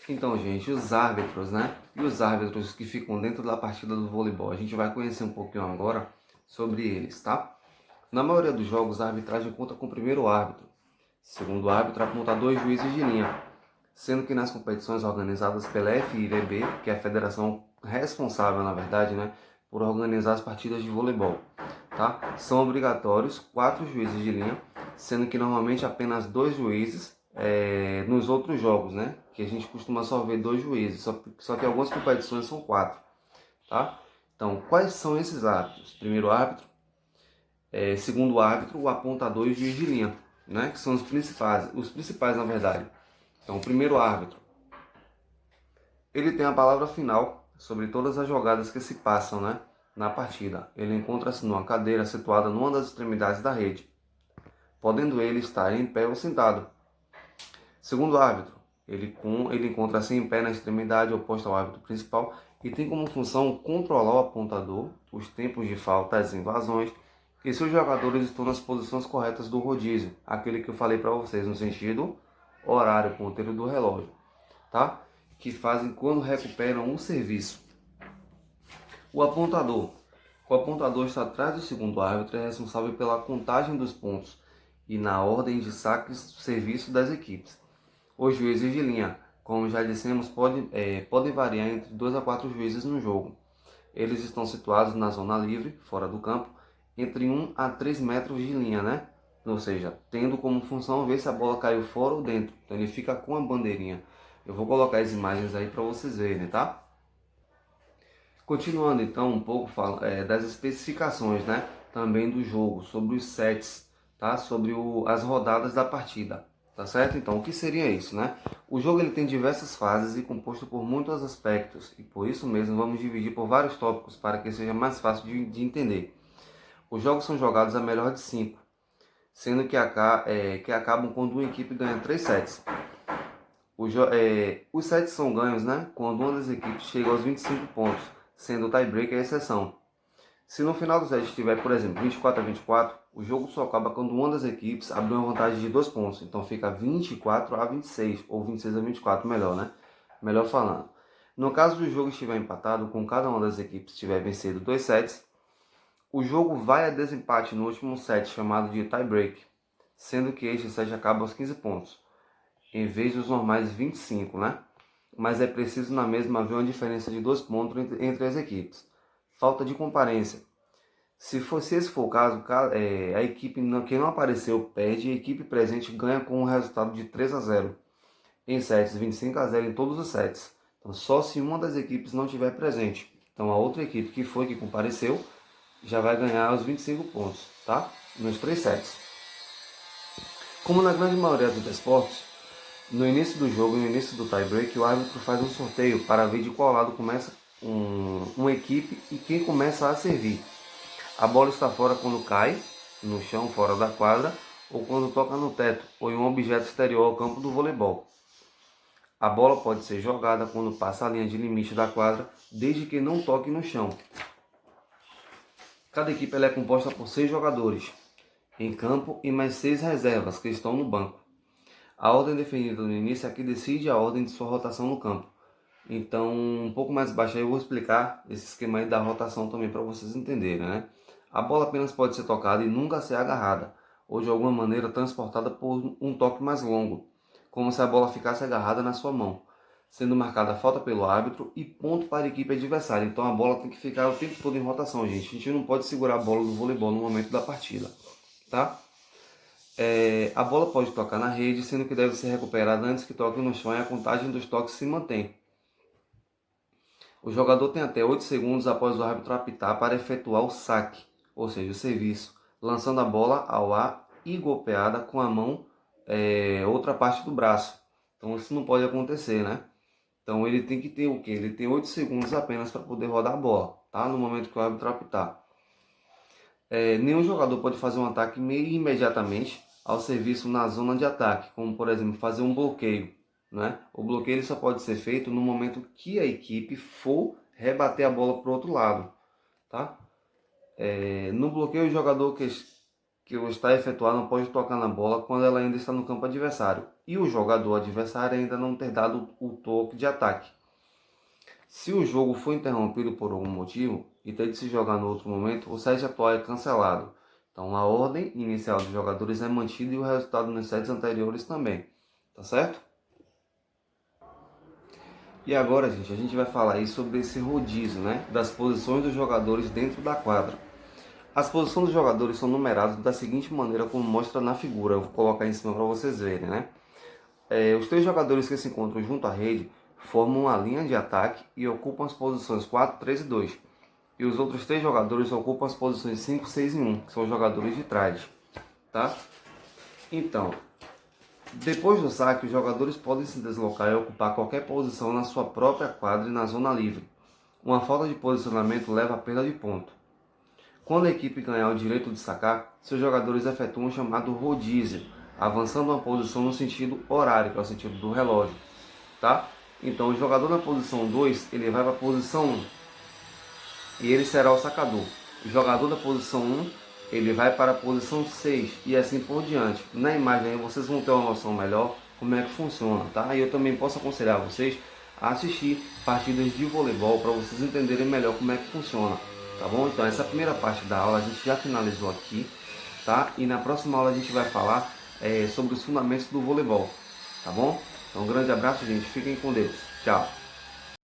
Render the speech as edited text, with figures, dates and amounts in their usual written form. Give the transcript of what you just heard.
Então, gente, os árbitros, né? E os árbitros que ficam dentro da partida do voleibol, a gente vai conhecer um pouquinho agora sobre eles, tá? Na maioria dos jogos, a arbitragem conta com o primeiro árbitro. Segundo árbitro, aponta dois juízes de linha, sendo que nas competições organizadas pela FIVB, que é a federação responsável, na verdade, né, por organizar as partidas de voleibol, tá? São obrigatórios 4 juízes de linha, sendo que normalmente apenas 2 juízes nos outros jogos, né? Que a gente costuma só ver 2 juízes, só que algumas competições são 4, tá? Então, quais são esses árbitros? Primeiro árbitro, segundo árbitro, o apontador e o juiz de linha, né? Que são os principais na verdade. Então, o primeiro árbitro, ele tem a palavra final sobre todas as jogadas que se passam, né, na partida. Ele encontra-se numa cadeira situada numa das extremidades da rede, podendo ele estar em pé ou sentado. Segundo árbitro, ele encontra-se em pé na extremidade oposta ao árbitro principal e tem como função controlar o apontador, os tempos de falta, as invasões e se os jogadores estão nas posições corretas do rodízio, aquele que eu falei para vocês no sentido horário, ponteiro do relógio, tá? Que fazem quando recuperam o serviço. O apontador. O apontador está atrás do segundo árbitro e é responsável pela contagem dos pontos e na ordem de saques do serviço das equipes. Os juízes de linha, como já dissemos, podem variar entre 2 a 4 juízes no jogo. Eles estão situados na zona livre, fora do campo, entre 1 a 3 metros de linha, né? Ou seja, tendo como função ver se a bola caiu fora ou dentro. Então ele fica com a bandeirinha. Eu vou colocar as imagens aí para vocês verem, tá? Continuando então um pouco das especificações, né? Também do jogo, sobre os sets, tá? Sobre as rodadas da partida, tá certo? Então o que seria isso, né? O jogo ele tem diversas fases e composto por muitos aspectos e por isso mesmo vamos dividir por vários tópicos para que seja mais fácil de entender. Os jogos são jogados a melhor de 5, sendo que acabam quando uma equipe ganha 3 sets. Os sets são ganhos, né, quando uma das equipes chega aos 25 pontos, sendo o tie-break a exceção. Se no final do set estiver, por exemplo, 24 a 24, o jogo só acaba quando uma das equipes abre uma vantagem de 2 pontos. Então fica 24 a 26, ou 26 a 24, melhor, né? Melhor falando. No caso do jogo estiver empatado, com cada uma das equipes tiver vencido 2 sets, o jogo vai a desempate no último set, chamado de tie-break, sendo que este set acaba aos 15 pontos, em vez dos normais 25, né? Mas é preciso na mesma haver uma diferença de 2 pontos entre as equipes. Falta de comparência. Se esse for o caso, a equipe que não apareceu perde e a equipe presente ganha com um resultado de 3 a 0 em sets, 25 a 0 em todos os sets. Então, só se uma das equipes não estiver presente. Então, a outra equipe que compareceu já vai ganhar os 25 pontos, tá? Nos 3 sets. Como na grande maioria dos esportes, no início do jogo e no início do tie-break, o árbitro faz um sorteio para ver de qual lado começa uma equipe e quem começa a servir. A bola está fora quando cai no chão fora da quadra ou quando toca no teto ou em um objeto exterior ao campo do voleibol. A bola pode ser jogada quando passa a linha de limite da quadra, desde que não toque no chão. Cada equipe é composta por 6 jogadores em campo e mais 6 reservas que estão no banco. A ordem definida no início é que decide a ordem de sua rotação no campo. Então, um pouco mais baixo aí eu vou explicar esse esquema aí da rotação também para vocês entenderem, né? A bola apenas pode ser tocada e nunca ser agarrada, ou de alguma maneira transportada por um toque mais longo, como se a bola ficasse agarrada na sua mão, sendo marcada falta pelo árbitro e ponto para a equipe adversária. Então a bola tem que ficar o tempo todo em rotação, gente. A gente não pode segurar a bola do voleibol no momento da partida, tá? A bola pode tocar na rede, sendo que deve ser recuperada antes que toque no chão e a contagem dos toques se mantém. O jogador tem até 8 segundos após o árbitro apitar para efetuar o saque, ou seja, o serviço, lançando a bola ao ar e golpeada com a mão, outra parte do braço. Então isso não pode acontecer, né? Então ele tem que ter o quê? Ele tem 8 segundos apenas para poder rodar a bola, tá? No momento que o árbitro apitar. Nenhum jogador pode fazer um ataque imediatamente ao serviço na zona de ataque, como por exemplo fazer um bloqueio, né? O bloqueio ele só pode ser feito no momento que a equipe for rebater a bola para o outro lado, tá? No bloqueio, o jogador que está efetuado não pode tocar na bola quando ela ainda está no campo adversário. e o jogador adversário ainda não ter dado o toque de ataque. Se o jogo for interrompido por algum motivo e ter de se jogar no outro momento, o set atual é cancelado. Então a ordem inicial dos jogadores é mantida e o resultado nos sets anteriores também. Tá certo? E agora, gente, a gente vai falar aí sobre esse rodízio, né, das posições dos jogadores dentro da quadra. As posições dos jogadores são numeradas da seguinte maneira como mostra na figura. Eu vou colocar em cima para vocês verem, né? Os 3 jogadores que se encontram junto à rede formam uma linha de ataque e ocupam as posições 4, 3 e 2. E os outros 3 jogadores ocupam as posições 5, 6 e 1, que são os jogadores de trás. Tá? Então, depois do saque, os jogadores podem se deslocar e ocupar qualquer posição na sua própria quadra e na zona livre. Uma falta de posicionamento leva à perda de ponto. Quando a equipe ganhar o direito de sacar, seus jogadores efetuam o chamado rodízio, avançando uma posição no sentido horário, que é o sentido do relógio. Tá? Então o jogador na posição 2, ele vai para a posição 1 e ele será o sacador. O jogador da posição 1, ele vai para a posição 6 e assim por diante. Na imagem aí vocês vão ter uma noção melhor como é que funciona, tá? E eu também posso aconselhar vocês a assistir partidas de voleibol para vocês entenderem melhor como é que funciona, tá bom? Então essa primeira parte da aula a gente já finalizou aqui, tá? E na próxima aula a gente vai falar sobre os fundamentos do voleibol, tá bom? Então um grande abraço, gente. Fiquem com Deus. Tchau.